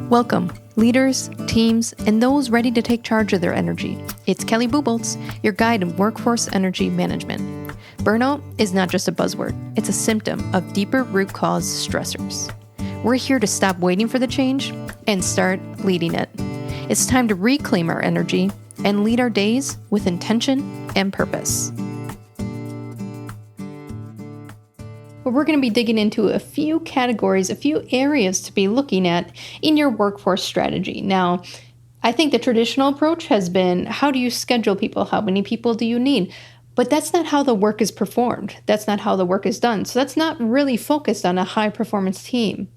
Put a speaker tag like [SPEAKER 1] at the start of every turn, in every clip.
[SPEAKER 1] Welcome, leaders, teams, and those ready to take charge of their energy. It's Kelly Buboltz, your guide in workforce energy management. Burnout is not just a buzzword, it's a symptom of deeper root cause stressors. We're here to stop waiting for the change and start leading it. It's time to reclaim our energy and lead our days with intention and purpose. Well, we're going to be digging into a few categories, a few areas to be looking at in your workforce strategy. Now, I think the traditional approach has been, how do you schedule people? How many people do you need? But that's not how the work is performed. That's not how the work is done. So that's not really focused on a high-performance team,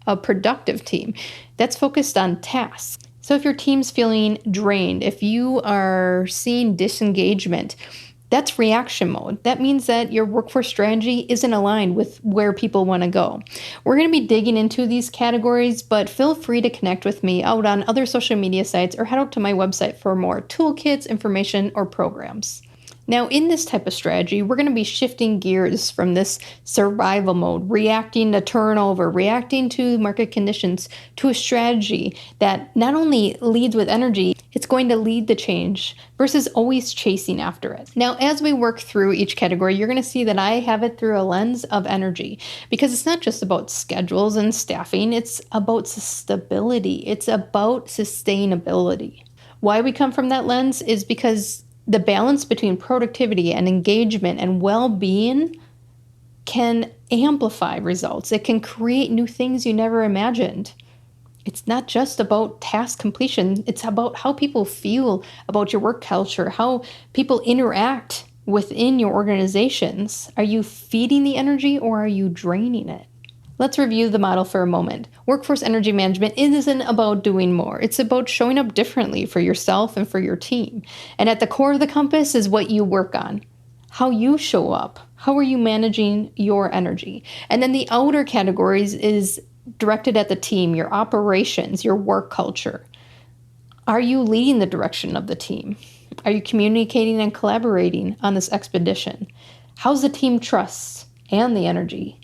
[SPEAKER 1] a productive team. That's focused on tasks. So if your team's feeling drained, if you are seeing disengagement, that's reaction mode. That means that your workforce strategy isn't aligned with where people want to go. We're going to be digging into these categories, but feel free to connect with me out on other social media sites or head out to my website for more toolkits, information, or programs. Now, in this type of strategy, we're going to be shifting gears from this survival mode, reacting to turnover, reacting to market conditions, to a strategy that not only leads with energy, it's going to lead the change versus always chasing after it. Now, as we work through each category, you're going to see that I have it through a lens of energy, because it's not just about schedules and staffing, it's about stability, it's about sustainability. Why we come from that lens is because the balance between productivity and engagement and well-being can amplify results. It can create new things you never imagined. It's not just about task completion. It's about how people feel about your work culture, how people interact within your organizations. Are you feeding the energy or are you draining it? Let's review the model for a moment. Workforce energy management isn't about doing more. It's about showing up differently for yourself and for your team. And at the core of the compass is what you work on, how you show up. How are you managing your energy? And then the outer categories is directed at the team, your operations, your work culture. Are you leading the direction of the team? Are you communicating and collaborating on this expedition? How's the team trust and the energy?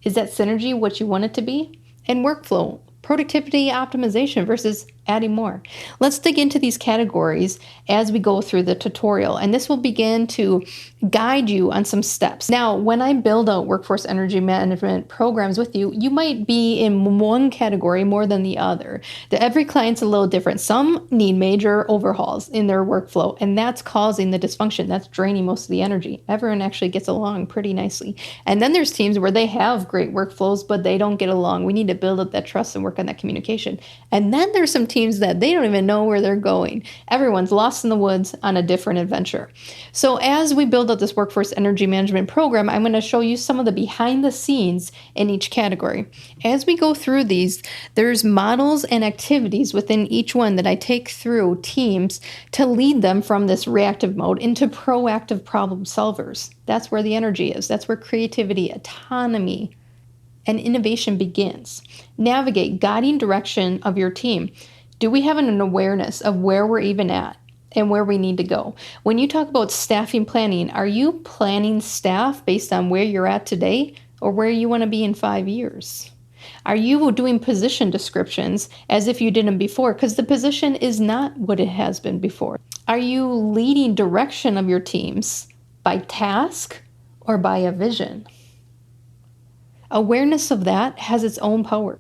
[SPEAKER 1] Is that synergy what you want it to be? And workflow, productivity optimization versus adding more. Let's dig into these categories as we go through the tutorial, and this will begin to guide you on some steps. Now, when I build out workforce energy management programs with you, you might be in one category more than the other. Every client's a little different. Some need major overhauls in their workflow, and that's causing the dysfunction. That's draining most of the energy. Everyone actually gets along pretty nicely. And then there's teams where they have great workflows, but they don't get along. We need to build up that trust and work on that communication. And then there's some teams that they don't even know where they're going. Everyone's lost in the woods on a different adventure. So as we build out this workforce energy management program, I'm going to show you some of the behind the scenes in each category. As we go through these, there's models and activities within each one that I take through teams to lead them from this reactive mode into proactive problem solvers. That's where the energy is. That's where creativity, autonomy, and innovation begins. Navigate, guiding direction of your team. Do we have an awareness of where we're even at and where we need to go? When you talk about staffing planning, are you planning staff based on where you're at today or where you want to be in 5 years? Are you doing position descriptions as if you didn't before? Because the position is not what it has been before. Are you leading direction of your teams by task or by a vision? Awareness of that has its own power.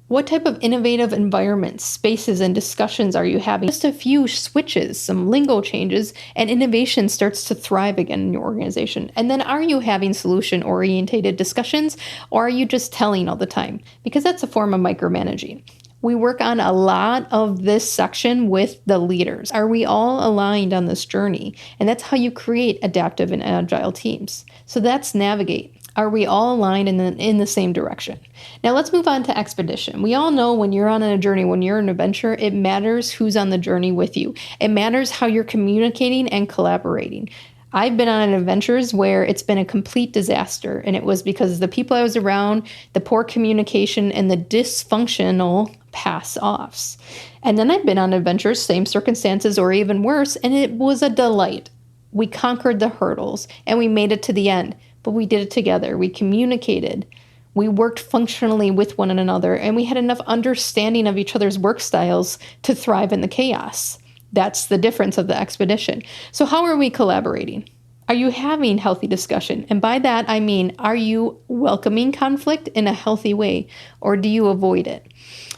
[SPEAKER 1] What type of innovative environments, spaces, and discussions are you having? Just a few switches, some lingo changes, and innovation starts to thrive again in your organization. And then are you having solution-oriented discussions, or are you just telling all the time? Because that's a form of micromanaging. We work on a lot of this section with the leaders. Are we all aligned on this journey? And that's how you create adaptive and agile teams. So that's navigate. Are we all aligned in the same direction? Now let's move on to expedition. We all know when you're on a journey, when you're in an adventure, it matters who's on the journey with you. It matters how you're communicating and collaborating. I've been on adventures where it's been a complete disaster, and it was because the people I was around, the poor communication, and the dysfunctional pass-offs. And then I've been on adventures, same circumstances or even worse, and it was a delight. We conquered the hurdles, and we made it to the end. But we did it together. We communicated. We worked functionally with one another, and we had enough understanding of each other's work styles to thrive in the chaos. That's the difference of the expedition. So how are we collaborating? Are you having healthy discussion? And by that, I mean, are you welcoming conflict in a healthy way, or do you avoid it?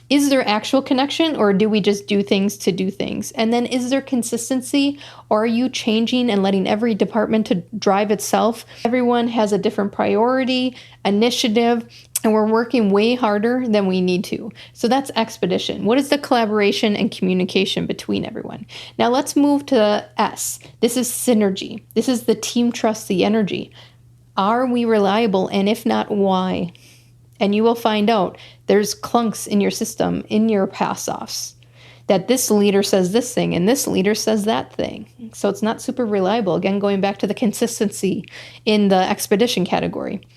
[SPEAKER 1] Is there actual connection, or do we just do things to do things? And then is there consistency, or are you changing and letting every department to drive itself? Everyone has a different priority, initiative, and we're working way harder than we need to. So that's expedition. What is the collaboration and communication between everyone? Now let's move to S. This is synergy. This is the team trust, the energy. Are we reliable? And if not, why? And you will find out there's clunks in your system, in your pass-offs, that this leader says this thing and this leader says that thing. So it's not super reliable. Again, going back to the consistency in the expedition category.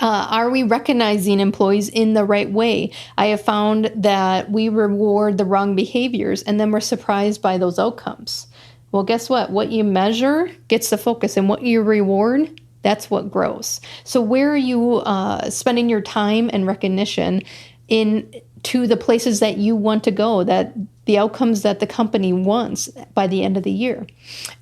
[SPEAKER 1] Are we recognizing employees in the right way? I have found that we reward the wrong behaviors and then we're surprised by those outcomes. Well, guess what? What you measure gets the focus, and what you reward, that's what grows. So where are you spending your time and recognition to the places that you want to go, that the outcomes that the company wants by the end of the year?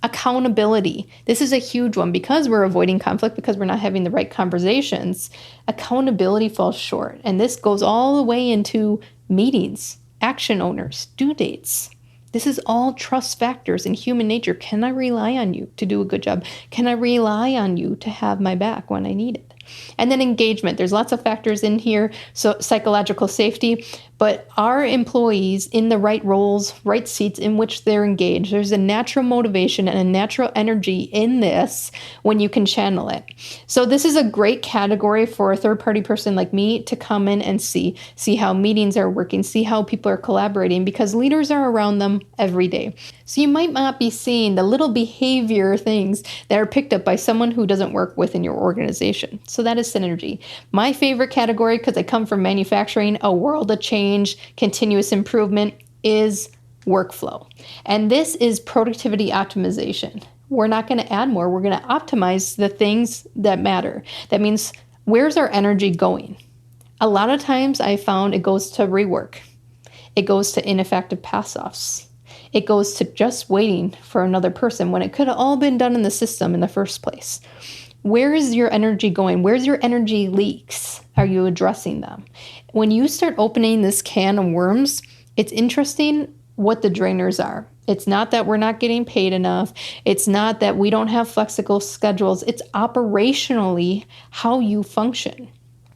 [SPEAKER 1] Accountability. This is a huge one because we're avoiding conflict, because we're not having the right conversations. Accountability falls short. And this goes all the way into meetings, action owners, due dates. This is all trust factors in human nature. Can I rely on you to do a good job? Can I rely on you to have my back when I need it? And then engagement. There's lots of factors in here. So psychological safety, but are employees in the right roles, right seats in which they're engaged? There's a natural motivation and a natural energy in this when you can channel it. So this is a great category for a third-party person like me to come in and see how meetings are working, see how people are collaborating, because leaders are around them every day. So you might not be seeing the little behavior things that are picked up by someone who doesn't work within your organization. So that is synergy. My favorite category, because I come from manufacturing, a world of change, continuous improvement, is workflow. And this is productivity optimization. We're not going to add more. We're going to optimize the things that matter. That means, where's our energy going? A lot of times I found it goes to rework. It goes to ineffective pass-offs. It goes to just waiting for another person when it could have all been done in the system in the first place. Where is your energy going? Where's your energy leaks? Are you addressing them? When you start opening this can of worms, it's interesting what the drainers are. It's not that we're not getting paid enough. It's not that we don't have flexible schedules. It's operationally how you function.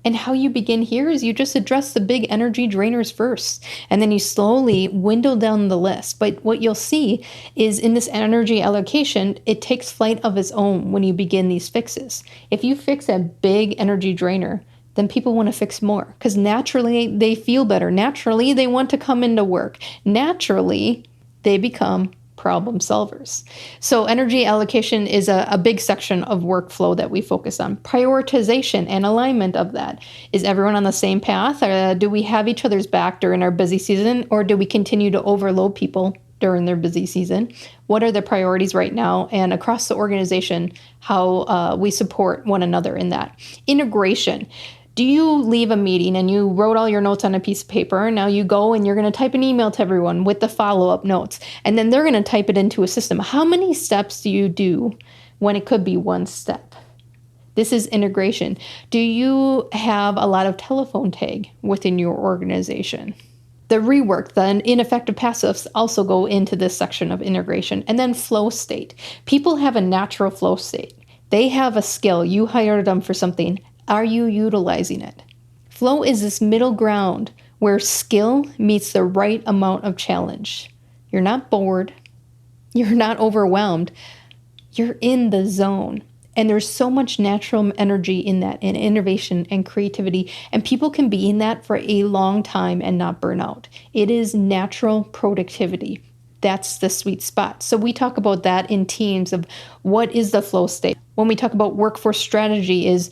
[SPEAKER 1] And how you begin here is you just address the big energy drainers first, and then you slowly window down the list. But what you'll see is in this energy allocation, it takes flight of its own when you begin these fixes. If you fix a big energy drainer, then people want to fix more because naturally they feel better. Naturally, they want to come into work. Naturally, they become problem solvers. So energy allocation is a big section of workflow that we focus on. Prioritization and alignment of that. Is everyone on the same path? Do we have each other's back during our busy season, or do we continue to overload people during their busy season? What are the priorities right now? And across the organization, how we support one another in that. Integration. Do you leave a meeting and you wrote all your notes on a piece of paper, and now you go and you're going to type an email to everyone with the follow-up notes, and then they're going to type it into a system? How many steps do you do when it could be one step? This is integration. Do you have a lot of telephone tag within your organization? The rework, the ineffective passives also go into this section of integration. And then flow state. People have a natural flow state. They have a skill. You hired them for something. Are you utilizing it? Flow is this middle ground where skill meets the right amount of challenge. You're not bored. You're not overwhelmed. You're in the zone. And there's so much natural energy in that, and innovation and creativity. And people can be in that for a long time and not burn out. It is natural productivity. That's the sweet spot. So we talk about that in teams of what is the flow state. When we talk about workforce strategy is,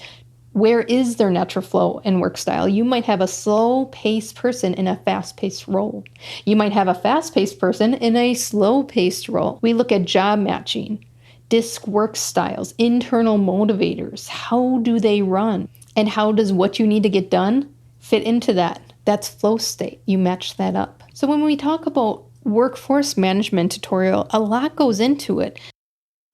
[SPEAKER 1] where is their natural flow and work style? You might have a slow-paced person in a fast-paced role. You might have a fast-paced person in a slow-paced role. We look at job matching, disc work styles, internal motivators. How do they run? And how does what you need to get done fit into that? That's flow state. You match that up. So when we talk about workforce management tutorial, a lot goes into it,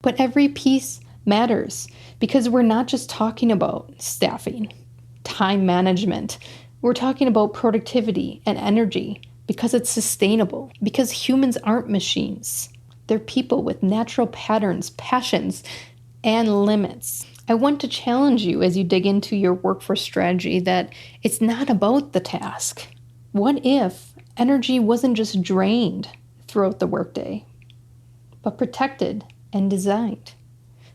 [SPEAKER 1] but every piece matters because we're not just talking about staffing, time management. We're talking about productivity and energy because it's sustainable, because humans aren't machines. They're people with natural patterns, passions, and limits. I want to challenge you as you dig into your workforce strategy that it's not about the task. What if energy wasn't just drained throughout the workday, but protected and designed?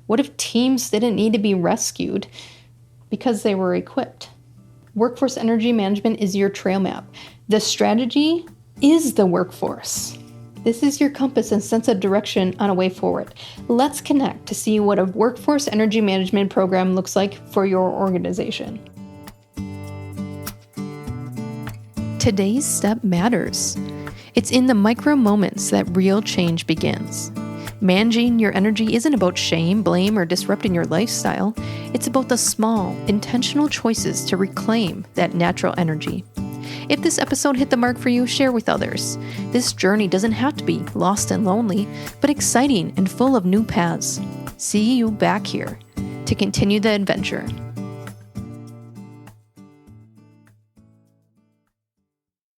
[SPEAKER 1] What if teams didn't need to be rescued because they were equipped? Workforce energy management is your trail map. The strategy is the workforce. This is your compass and sense of direction on a way forward. Let's connect to see what a workforce energy management program looks like for your organization. Today's step matters. It's in the micro moments that real change begins. Managing your energy isn't about shame, blame, or disrupting your lifestyle. It's about the small, intentional choices to reclaim that natural energy. If this episode hit the mark for you, share with others. This journey doesn't have to be lost and lonely, but exciting and full of new paths. See you back here to continue the adventure.